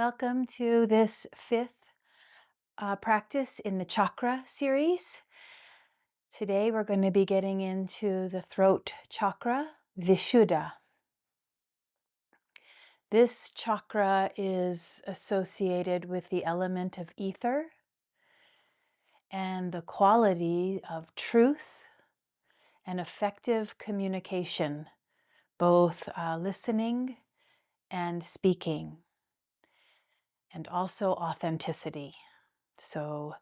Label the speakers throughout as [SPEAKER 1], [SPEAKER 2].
[SPEAKER 1] Welcome to this fifth practice in the Chakra series. Today we're going to be getting into the throat chakra, Vishuddha. This chakra is associated with the element of ether and the quality of truth and effective communication, both listening and speaking, and also authenticity. So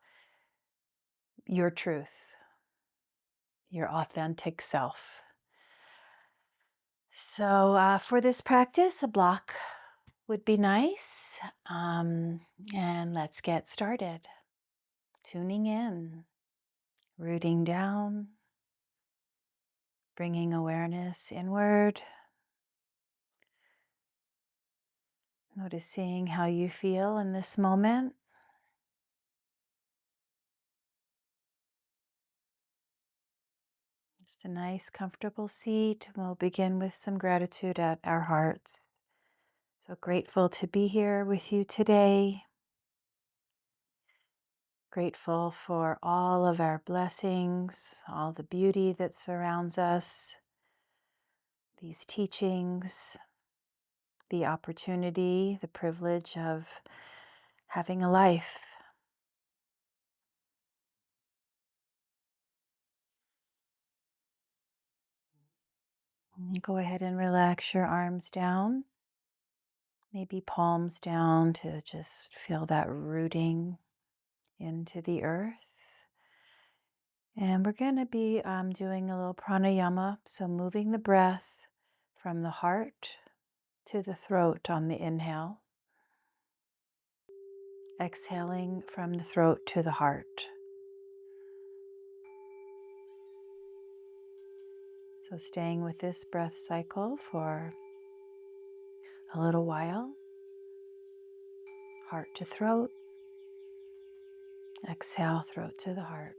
[SPEAKER 1] your truth, your authentic self. So for this practice, a block would be nice. And let's get started. Tuning in, rooting down, bringing awareness inward, noticing how you feel in this moment. Just a nice, comfortable seat. We'll begin with some gratitude at our hearts. So grateful to be here with you today. Grateful for all of our blessings, all the beauty that surrounds us, these teachings, the opportunity, the privilege of having a life. Go ahead and relax your arms down, maybe palms down to just feel that rooting into the earth. And we're going to be doing a little pranayama, so moving the breath from the heart to the throat on the inhale. Exhaling from the throat to the heart. So staying with this breath cycle for a little while. Heart to throat. Exhale, throat to the heart.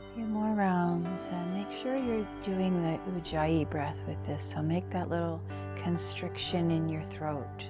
[SPEAKER 1] A few more rounds, and make sure you're doing the Ujjayi breath with this. So make that little constriction in your throat.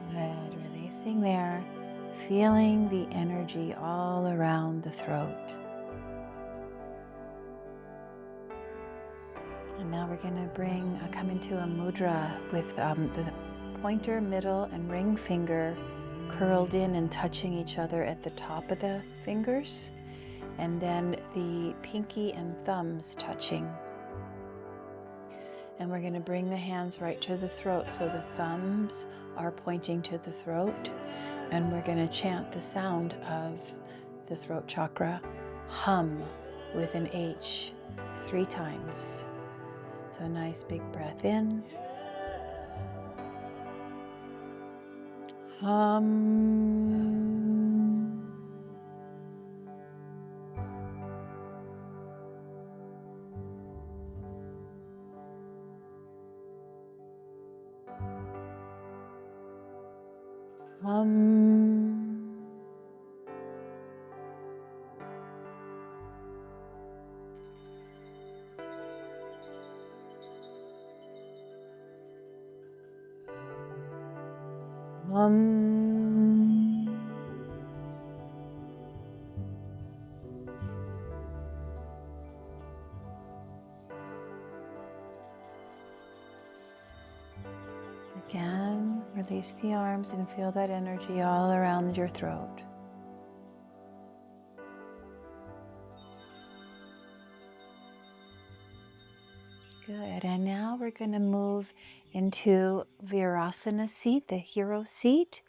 [SPEAKER 1] Good, releasing there, feeling the energy all around the throat. And now we're going to come into a mudra with the pointer, middle, and ring finger curled in and touching each other at the top of the fingers, and then the pinky and thumbs touching. And we're going to bring the hands right to the throat, so the thumbs are pointing to the throat, and we're going to chant the sound of the throat chakra, hum with an H 3 times. So a nice big breath in. Hum. Hum. Hum. can. Release the arms and feel that energy all around your throat. Good. And now we're going to move into Virasana seat, the hero seat.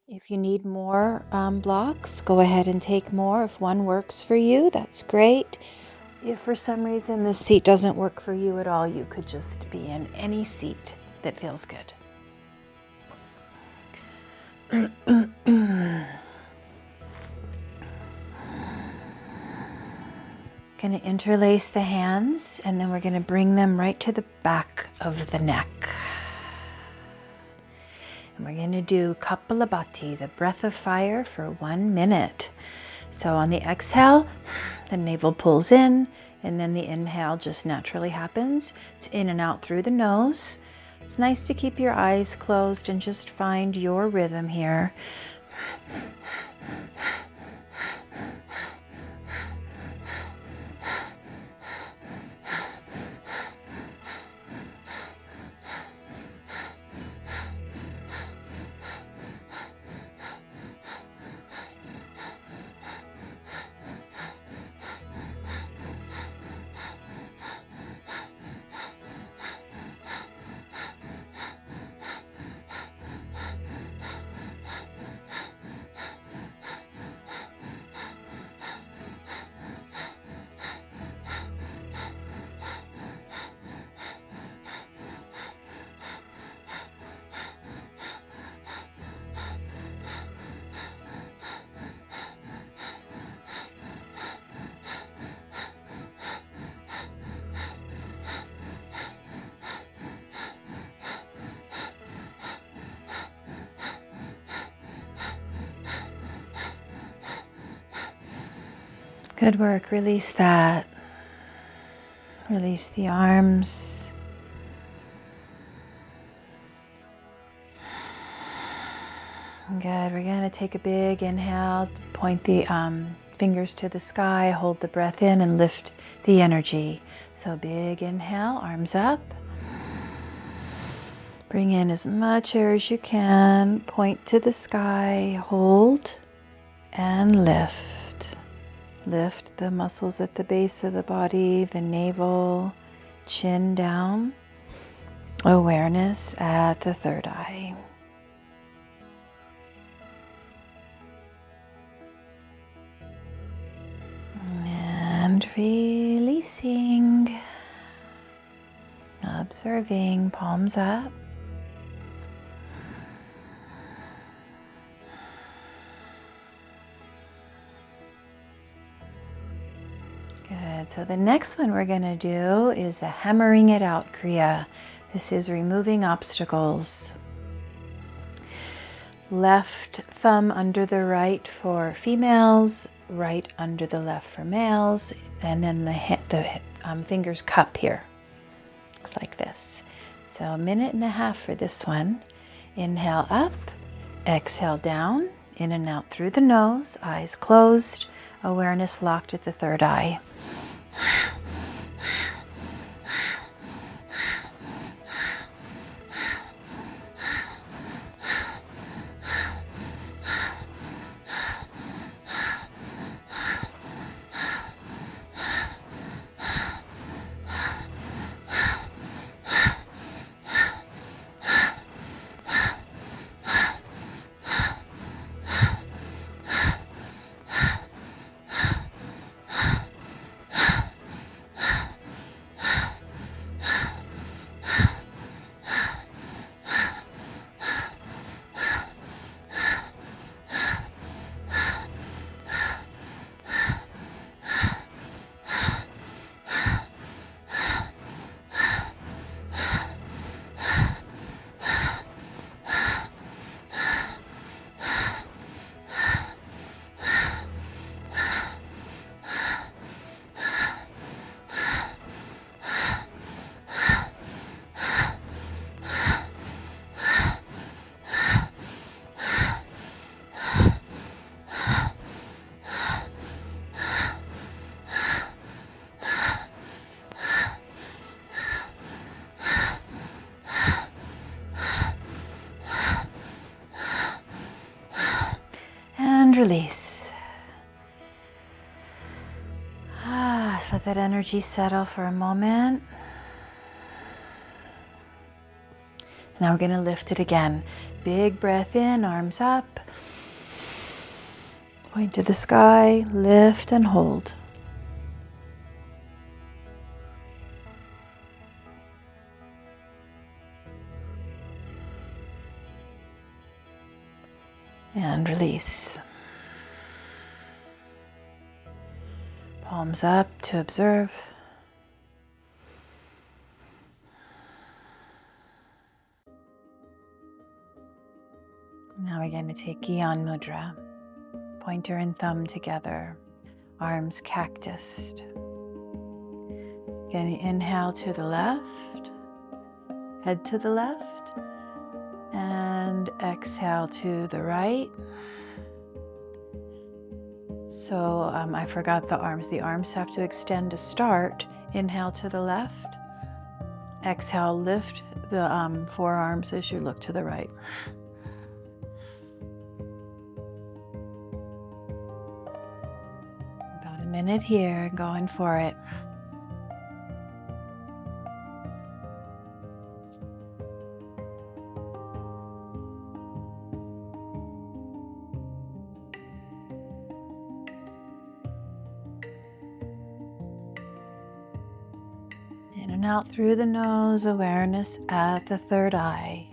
[SPEAKER 1] If you need more blocks, go ahead and take more. If one works for you, that's great. If for some reason this seat doesn't work for you at all, you could just be in any seat that feels good. Going to interlace the hands, and then we're going to bring them right to the back of the neck. And we're going to do Kapalabhati, the breath of fire, for 1 minute. So on the exhale, the navel pulls in, and then the inhale just naturally happens. It's in and out through the nose. It's nice to keep your eyes closed and just find your rhythm here. Good work. Release that. Release the arms. Good. We're going to take a big inhale, point the fingers to the sky, hold the breath in, and lift the energy. So big inhale, arms up. Bring in as much air as you can, point to the sky, hold, and lift. Lift the muscles at the base of the body, the navel, chin down. Awareness at the third eye. And releasing. Observing, palms up. Good. So the next one we're going to do is the hammering it out Kriya. This is removing obstacles. Left thumb under the right for females, right under the left for males, and then the fingers cup here. Looks like this. So 1.5 minutes for this one. Inhale up, exhale down, in and out through the nose, eyes closed, awareness locked at the third eye. Just let that energy settle for a moment. Now we're going to lift it again. Big breath in, arms up. Point to the sky, lift and hold. And release. Palms up to observe. Now we're going to take Gyan Mudra. Pointer and thumb together. Arms cactused. Going to inhale to the left. Head to the left. And exhale to the right. So I forgot the arms. The arms have to extend to start. Inhale to the left. Exhale, lift the forearms as you look to the right. About a minute here, going for it. In and out through the nose, awareness at the third eye.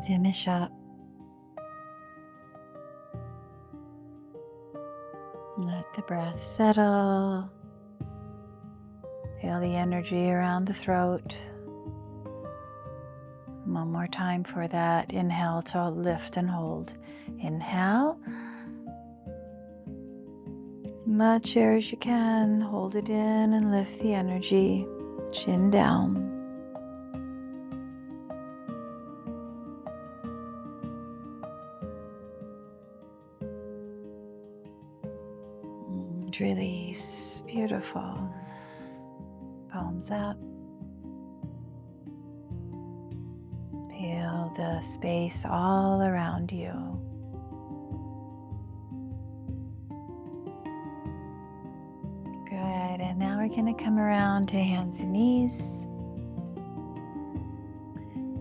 [SPEAKER 1] Finish up. Let the breath settle. Feel the energy around the throat. One more time for that. Inhale to lift and hold. Inhale. As much air as you can. Hold it in and lift the energy. Chin down. And release. Beautiful. Palms up. Feel the space all around you. Good, and now we're going to come around to hands and knees.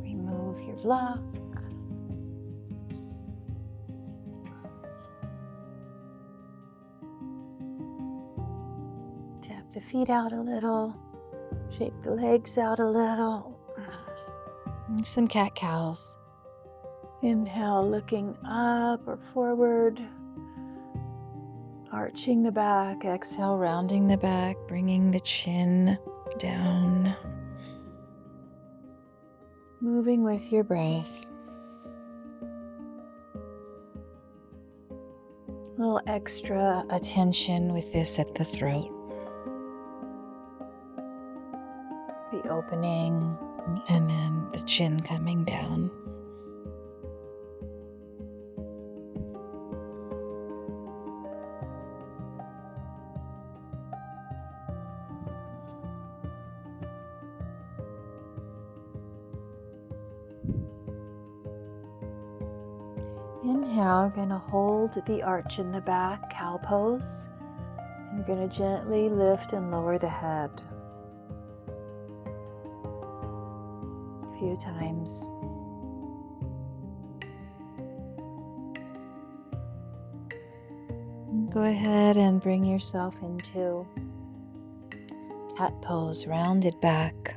[SPEAKER 1] Remove your block. Tap the feet out a little. Shake the legs out a little. And some cat-cows. Inhale, looking up or forward. Arching the back. Exhale, rounding the back, bringing the chin down. Moving with your breath. A little extra attention with this at the throat. The opening and then the chin coming down. Inhale, we're going to hold the arch in the back, cow pose. And you're going to gently lift and lower the head. A few times. And go ahead and bring yourself into cat pose, rounded back.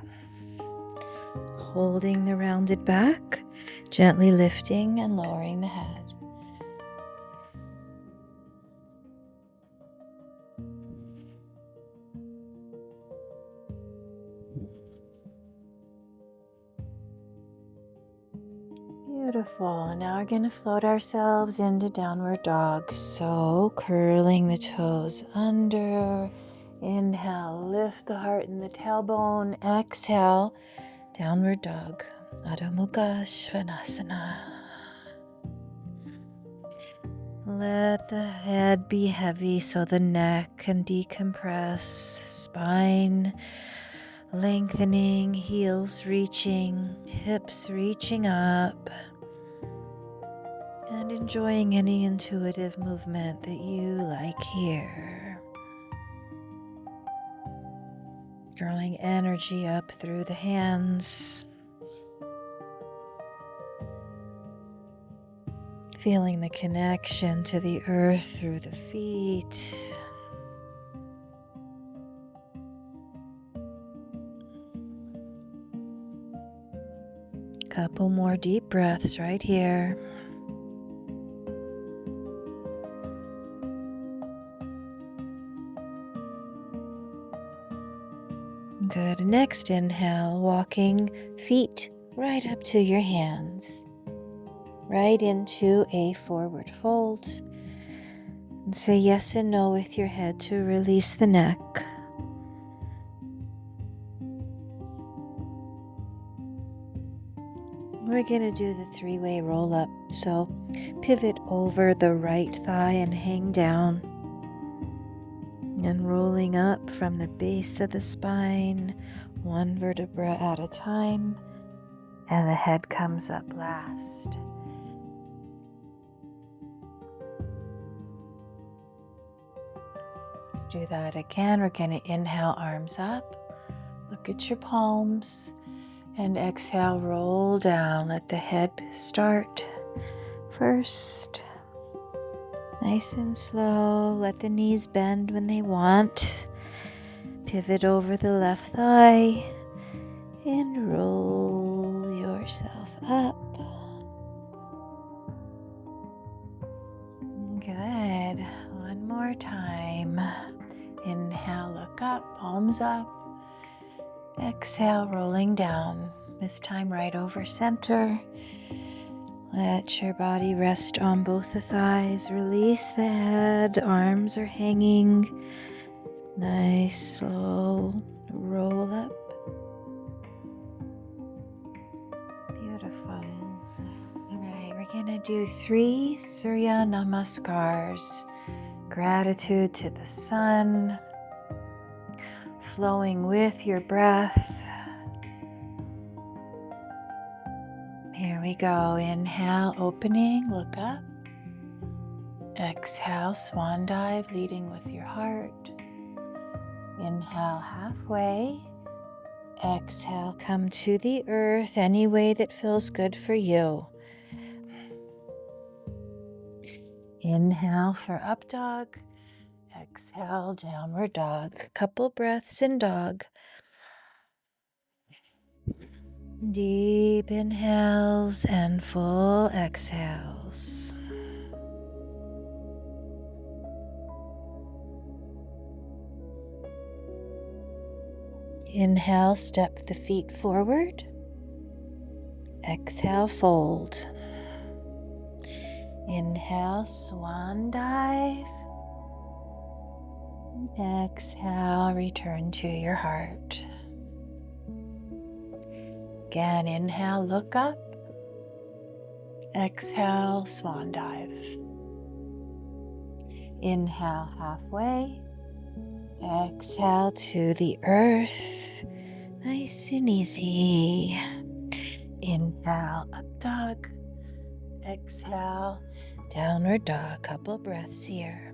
[SPEAKER 1] holding the rounded back, gently lifting and lowering the head. Beautiful. Now we're going to float ourselves into downward dog. So curling the toes under. Inhale, lift the heart and the tailbone. Exhale, downward dog. Adho Mukha Svanasana. Let the head be heavy so the neck can decompress. Spine lengthening, heels reaching, hips reaching up. And enjoying any intuitive movement that you like here. Drawing energy up through the hands. Feeling the connection to the earth through the feet. Couple more deep breaths right here. Good. Next inhale, walking feet right up to your hands. Right into a forward fold. And say yes and no with your head to release the neck. We're going to do the three-way roll up. So pivot over the right thigh and hang down. And rolling up from the base of the spine, one vertebra at a time, and the head comes up last. Let's do that again. We're going to inhale, arms up, look at your palms, and exhale, roll down. Let the head start first. Nice and slow. Let the knees bend when they want. Pivot over the left thigh and roll yourself up. Good. One more time. Inhale, look up, palms up. Exhale, rolling down. This time right over center. Let your body rest on both the thighs. Release the head. Arms are hanging. Nice, slow roll up. Beautiful. All right, we're going to do 3 Surya Namaskars. Gratitude to the sun. Flowing with your breath. Here we go. Inhale, opening, look up. Exhale, swan dive, leading with your heart. Inhale, halfway. Exhale, come to the earth any way that feels good for you. Inhale for up dog. Exhale, downward dog. Couple breaths in dog. Deep inhales and full exhales. Inhale, step the feet forward. Exhale, fold. Inhale, swan dive. Exhale, return to your heart. Again, inhale, look up. Exhale, swan dive. Inhale, halfway. Exhale to the earth. Nice and easy. Inhale, up dog. Exhale, downward dog. Couple breaths here.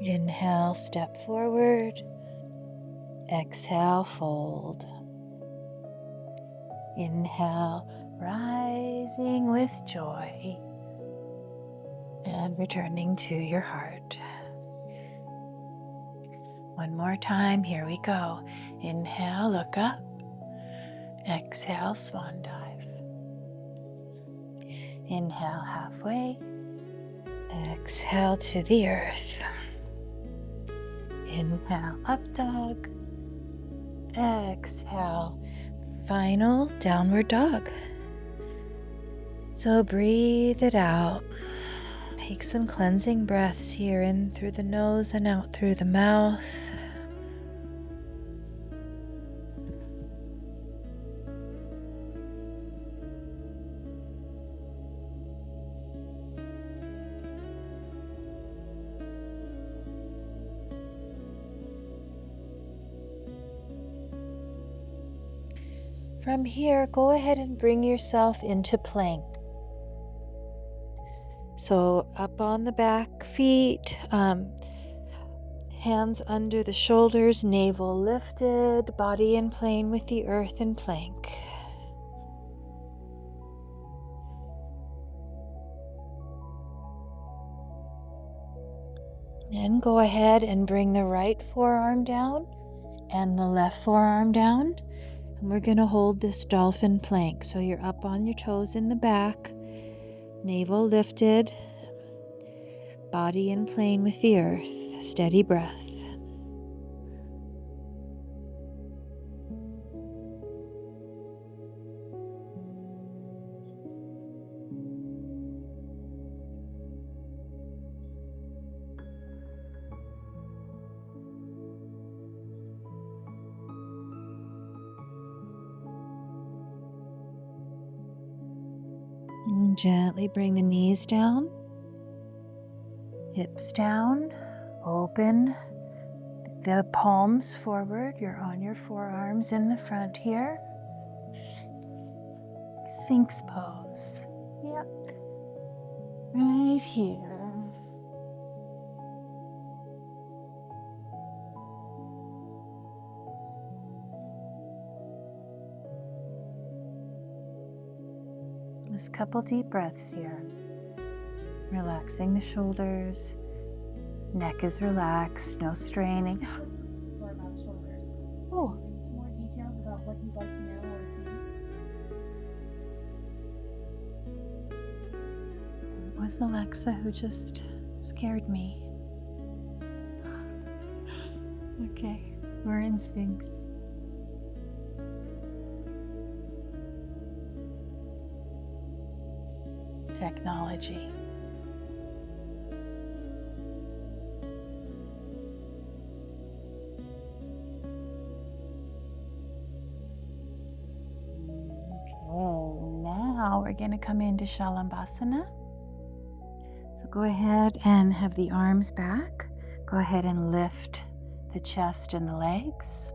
[SPEAKER 1] Inhale, step forward. Exhale, fold. Inhale, rising with joy. And returning to your heart. One more time, here we go. Inhale, look up. Exhale, swan dive. Inhale, halfway. Exhale to the earth. Inhale, up dog. Exhale, final downward dog. So breathe it out. Take some cleansing breaths here, in through the nose and out through the mouth. From here, go ahead and bring yourself into plank. So up on the back feet, hands under the shoulders, navel lifted, body in plane with the earth in plank. And go ahead and bring the right forearm down and the left forearm down. And we're going to hold this dolphin plank. So you're up on your toes in the back, navel lifted, body in plane with the earth. Steady breath. And gently bring the knees down, hips down, open the palms forward. You're on your forearms in the front here. Sphinx pose. Yep. Right here. Just a couple deep breaths here. Relaxing the shoulders. Neck is relaxed, no straining.
[SPEAKER 2] Or about shoulders.
[SPEAKER 1] Oh.
[SPEAKER 2] More details about what you'd like to know or see?
[SPEAKER 1] It was Alexa who just scared me. Okay, we're in Sphinx. Technology. Now we're going to come into Shalambhasana. So go ahead and have the arms back. Go ahead and lift the chest and the legs.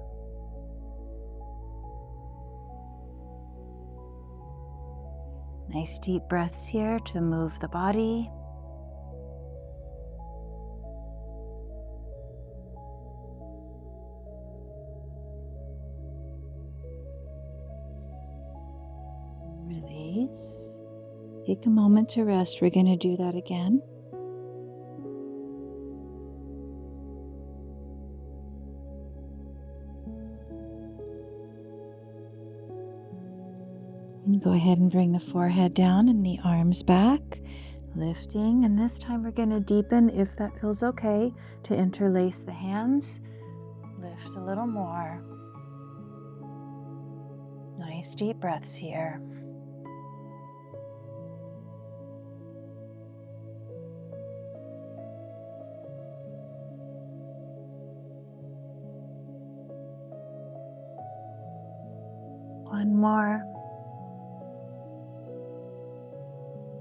[SPEAKER 1] Nice deep breaths here to move the body. Release. Take a moment to rest. We're going to do that again. And go ahead and bring the forehead down and the arms back, lifting. And this time we're going to deepen, if that feels okay, to interlace the hands. Lift a little more. Nice deep breaths here. One more.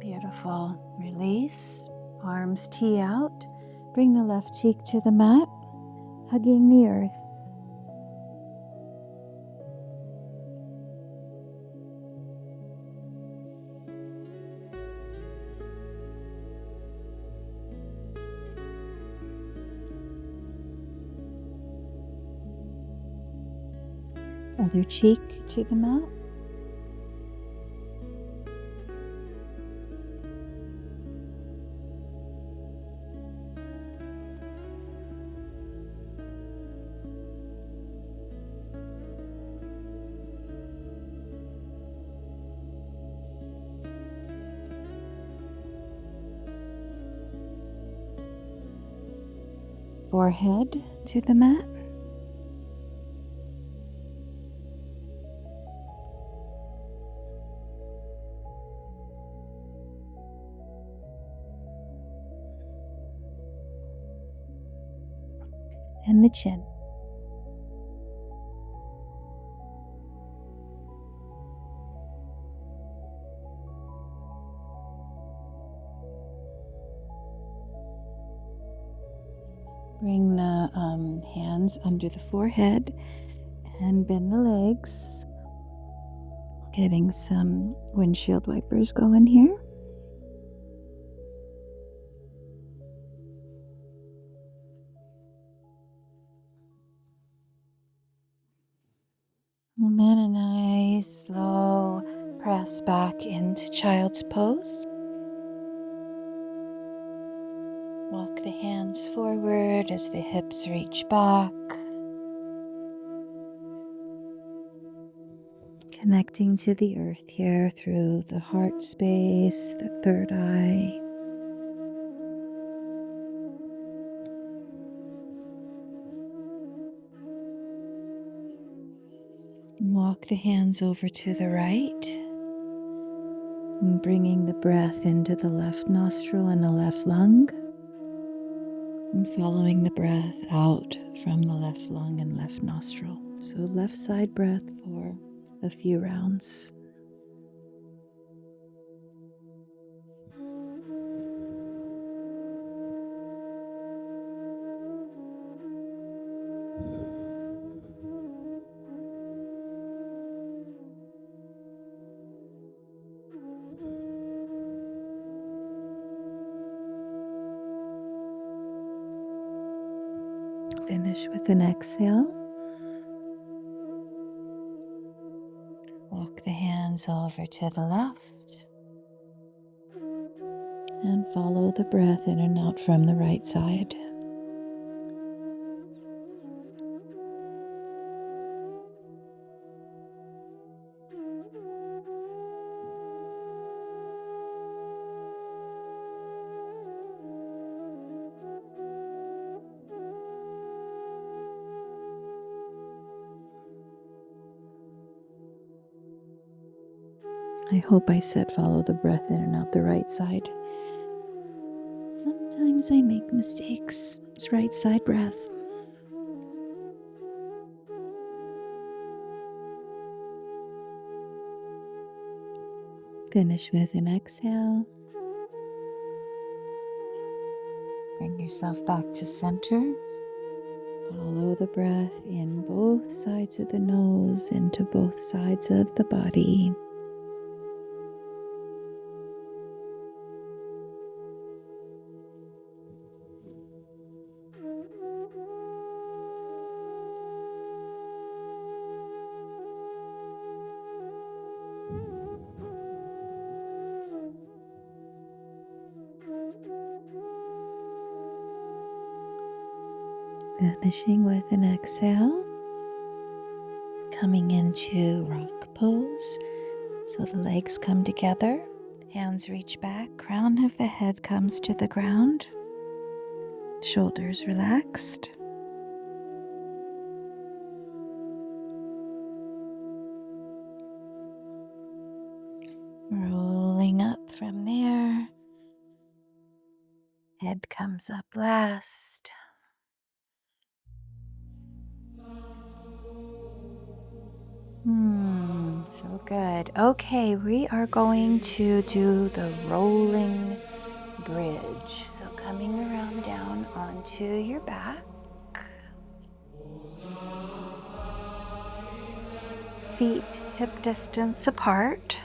[SPEAKER 1] Beautiful. Release. Arms tee out. Bring the left cheek to the mat, hugging the earth. Other cheek to the mat. forehead to the mat. And the chin. Bring the hands under the forehead and bend the legs. Getting some windshield wipers going here. And then a nice slow press back into child's pose. Walk the hands forward as the hips reach back. Connecting to the earth here through the heart space, the third eye. And walk the hands over to the right. And bringing the breath into the left nostril and the left lung. And following the breath out from the left lung and left nostril. So left side breath for a few rounds. Finish with an exhale. Walk the hands over to the left. And follow the breath in and out from the right side. I hope I said follow the breath in and out the right side. Sometimes I make mistakes. It's right side breath. Finish with an exhale. Bring yourself back to center. Follow the breath in both sides of the nose, into both sides of the body. Finishing with an exhale, coming into rock pose. So the legs come together, hands reach back, crown of the head comes to the ground, shoulders relaxed. Rolling up from there, head comes up last. So good. Okay, we are going to do the rolling bridge. So coming around down onto your back. Feet hip distance apart.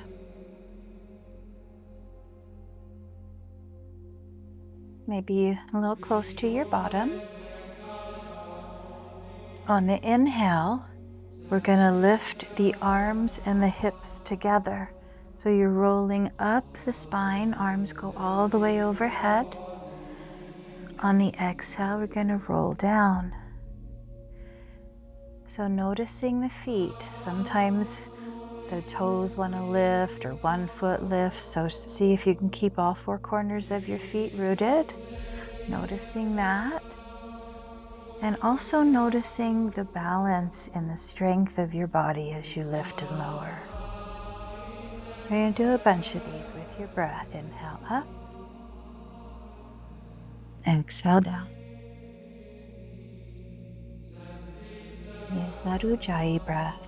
[SPEAKER 1] Maybe a little close to your bottom. On the inhale, we're going to lift the arms and the hips together. So you're rolling up the spine, arms go all the way overhead. On the exhale, we're going to roll down. So noticing the feet, sometimes the toes want to lift or one foot lifts. So see if you can keep all four corners of your feet rooted. Noticing that. And also noticing the balance and the strength of your body as you lift and lower. We're going to do a bunch of these with your breath. Inhale up. Exhale down. Use that Ujjayi breath.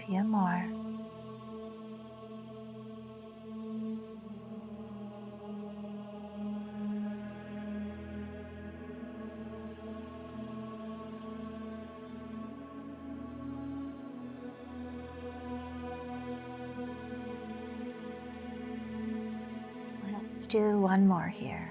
[SPEAKER 1] Few more. Let's do one more here.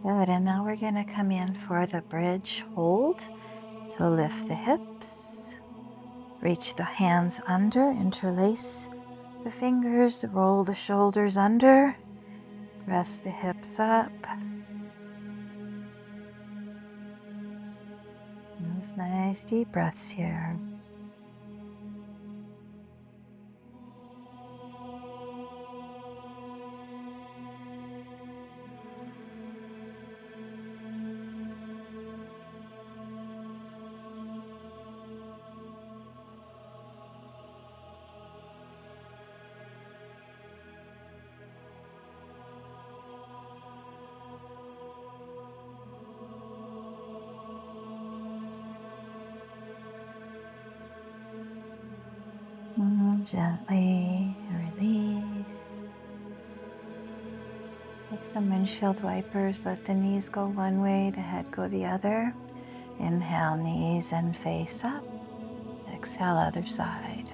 [SPEAKER 1] Good, and now we're going to come in for the bridge hold. So lift the hips, reach the hands under, interlace the fingers, roll the shoulders under, press the hips up. Those nice deep breaths here. Gently release. Take some windshield wipers, let the knees go one way, the head go the other. Inhale, knees and face up. Exhale, other side.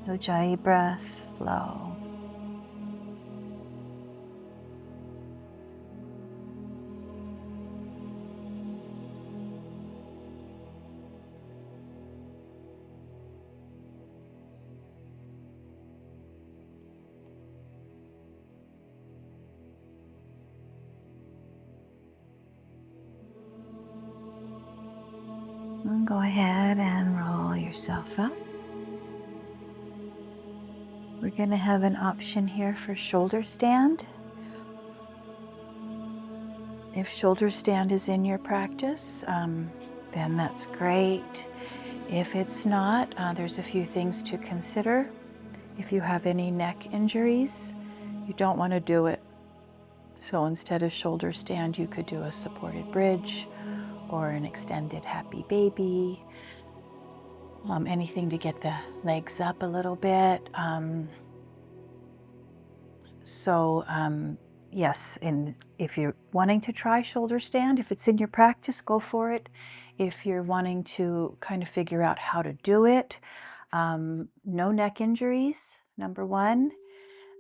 [SPEAKER 1] Ujjayi breath, flow. And go ahead and roll yourself up. We're going to have an option here for shoulder stand. If shoulder stand is in your practice, then that's great. If it's not, there's a few things to consider. If you have any neck injuries, you don't want to do it. So instead of shoulder stand, you could do a supported bridge or an extended happy baby. Anything to get the legs up a little bit. Yes, and if you're wanting to try shoulder stand, if it's in your practice, go for it. If you're wanting to kind of figure out how to do it, no neck injuries, number one.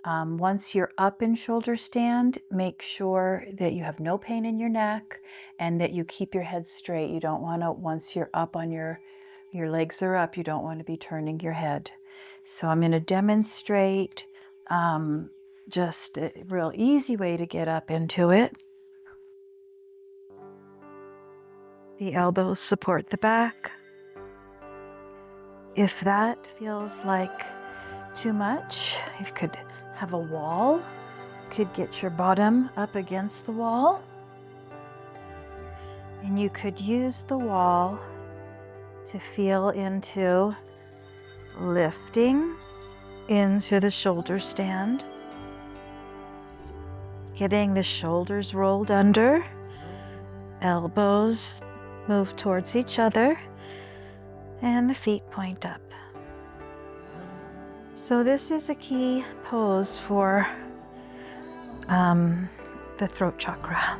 [SPEAKER 1] Once you're up in shoulder stand, make sure that you have no pain in your neck and that you keep your head straight. You don't want to, once you're up on your legs are up, you don't want to be turning your head. So I'm going to demonstrate just a real easy way to get up into it. The elbows support the back. If that feels like too much, you could have a wall. You could get your bottom up against the wall. And you could use the wall to feel into lifting into the shoulder stand. Getting the shoulders rolled under, elbows move towards each other, and the feet point up. So this is a key pose for the throat chakra.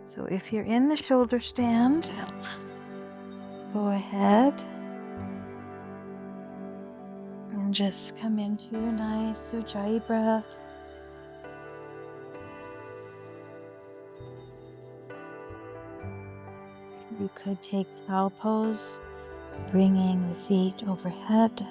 [SPEAKER 1] So if you're in the shoulder stand, go ahead and just come into a nice Ujjayi breath. You could take cow pose, bringing the feet overhead.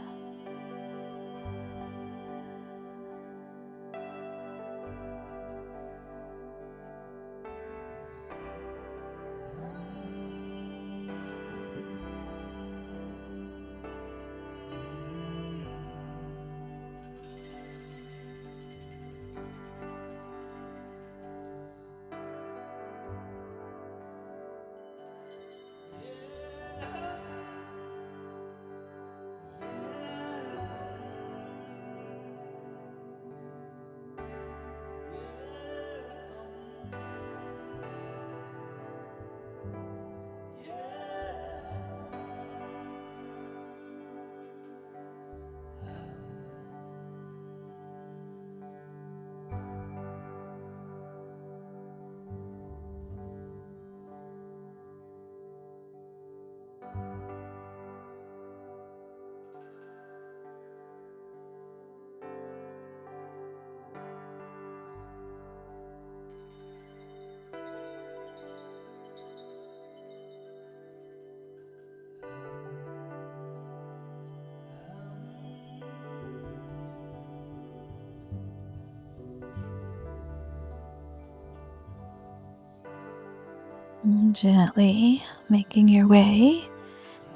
[SPEAKER 1] And gently making your way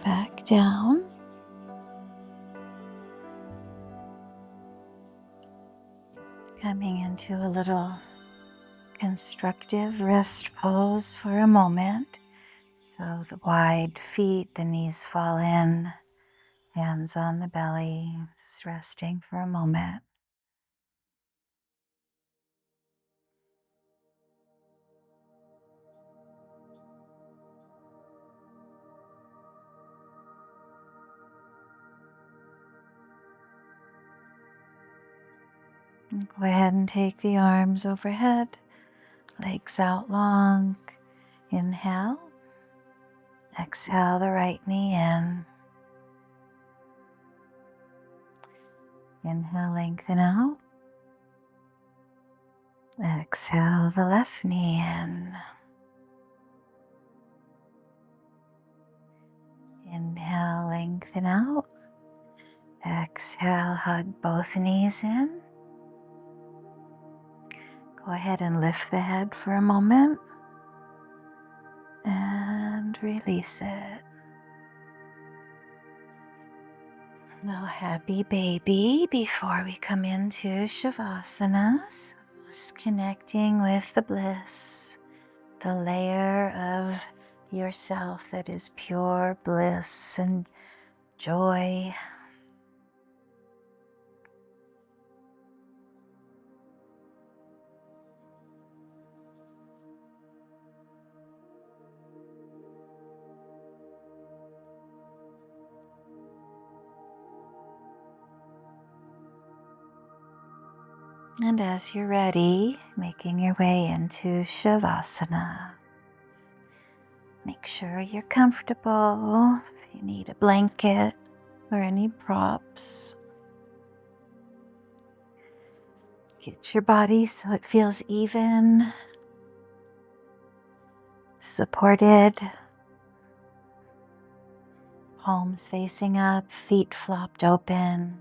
[SPEAKER 1] back down. Coming into a little constructive rest pose for a moment. So the wide feet, the knees fall in, hands on the belly, just resting for a moment. And go ahead and take the arms overhead, legs out long. Inhale. Exhale the right knee in. Inhale, lengthen out. Exhale the left knee in. Inhale, lengthen out. Exhale, hug both knees in. Go ahead and lift the head for a moment and release it. Little happy baby before we come into Shavasana. So just connecting with the bliss, the layer of yourself that is pure bliss and joy. And as you're ready, making your way into Shavasana. Make sure you're comfortable. If you need a blanket or any props, get your body so it feels even, supported. Palms facing up, feet flopped open.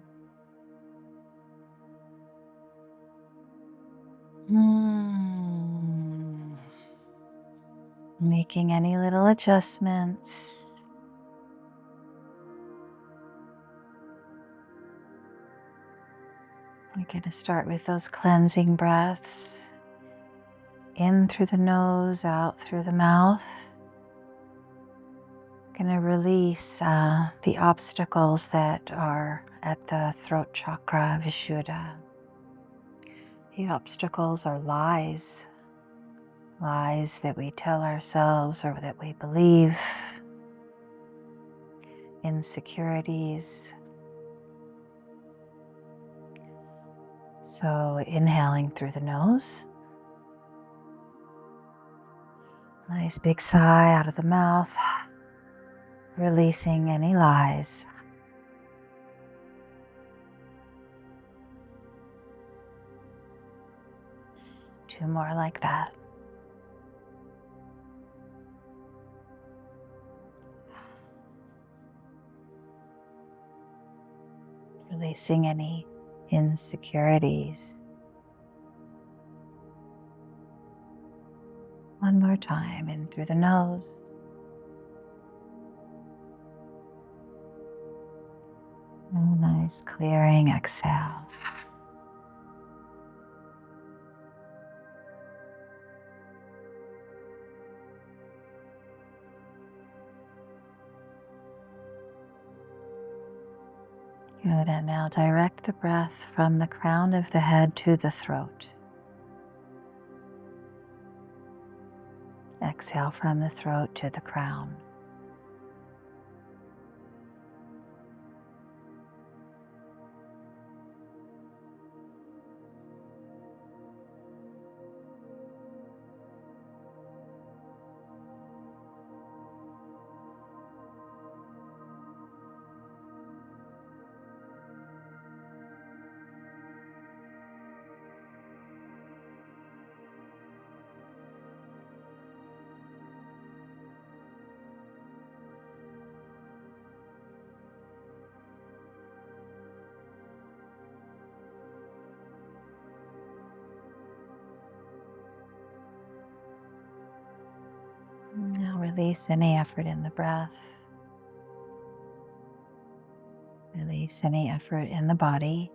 [SPEAKER 1] Making any little adjustments. We're going to start with those cleansing breaths. In through the nose, out through the mouth. Going to release the obstacles that are at the throat chakra, Vishuddha. The obstacles are lies. Lies that we tell ourselves or that we believe. Insecurities. So inhaling through the nose. Nice big sigh out of the mouth.
[SPEAKER 3] releasing any lies. Two more like that. Releasing any insecurities. One more time, in through the nose. And a nice clearing exhale. Good, and now direct the breath from the crown of the head to the throat. Exhale from the throat to the crown. Now release any effort in the breath. Release any effort in the body.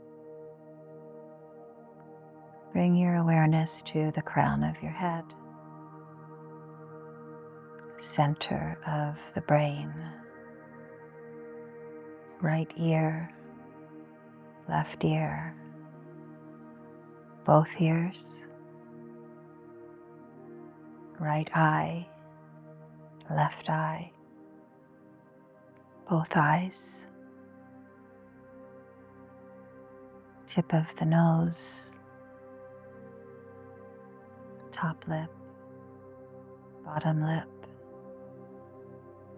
[SPEAKER 3] Bring your awareness to the crown of your head, center of the brain, right ear, left ear, both ears, right eye, left eye, both eyes, tip of the nose, top lip, bottom lip,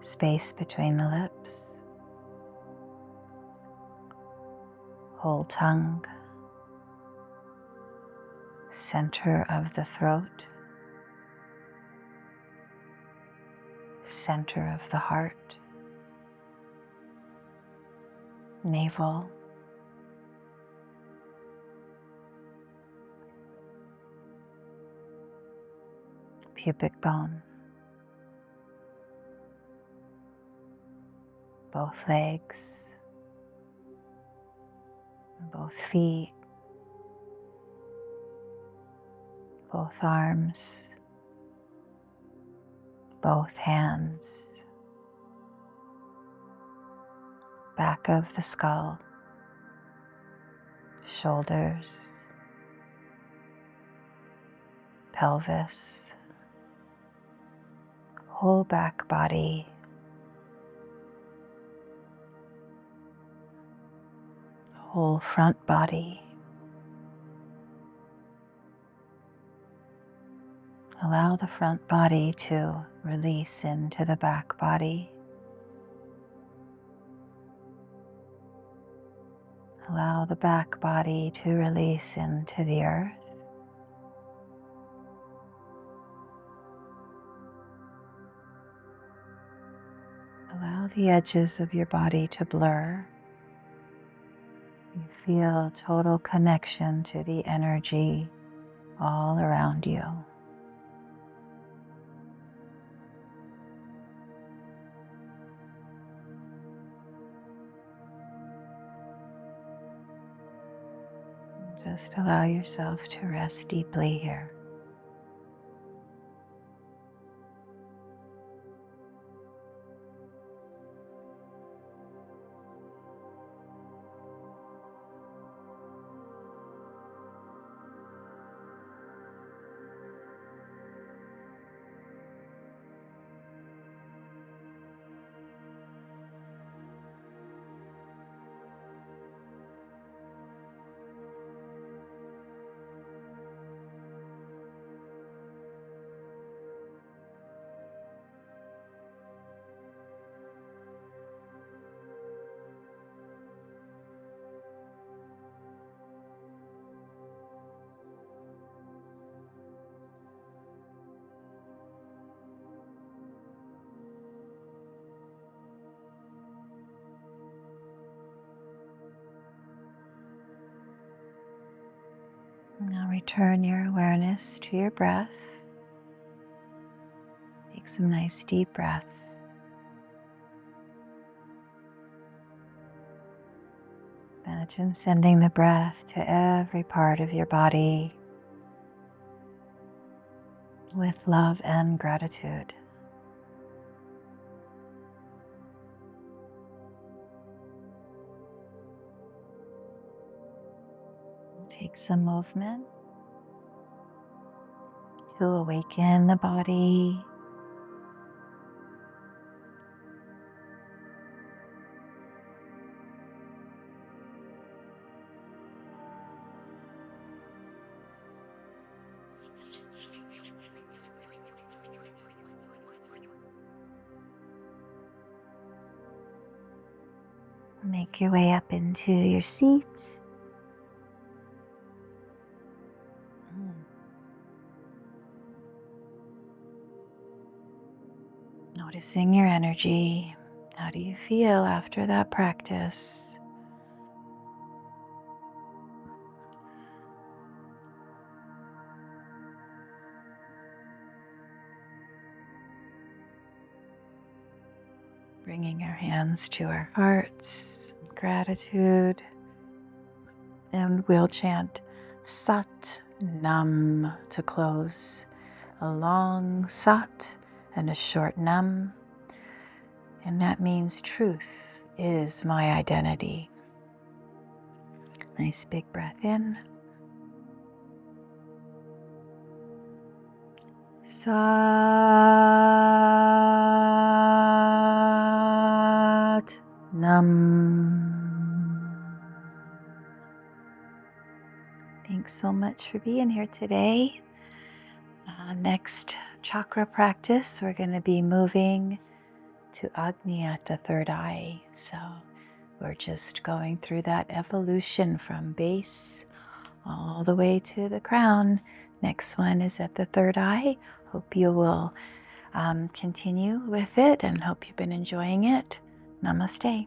[SPEAKER 3] space between the lips, whole tongue, center of the throat, center of the heart, navel, pubic bone, both legs, both feet, both arms, both hands, back of the skull, shoulders, pelvis, whole back body, whole front body. Allow the front body to release into the back body. Allow the back body to release into the earth. Allow the edges of your body to blur. You feel total connection to the energy all around you. Just allow yourself to rest deeply here. Now return your awareness to your breath. Take some nice deep breaths. Imagine sending the breath to every part of your body with love and gratitude. Take some movement to awaken the body. Make your way up into your seat. Noticing your energy. How do you feel after that practice? Bringing our hands to our hearts, gratitude, and we'll chant Sat Nam to close. A long Sat and a short Nam, and that means truth is my identity. Nice big breath in. Sat Nam. Thanks so much for being here today. Next chakra practice, we're going to be moving to Agni at the third eye. So we're just going through that evolution from base all the way to the crown. Next one is at the third eye. Hope you will continue with it and hope you've been enjoying it. Namaste.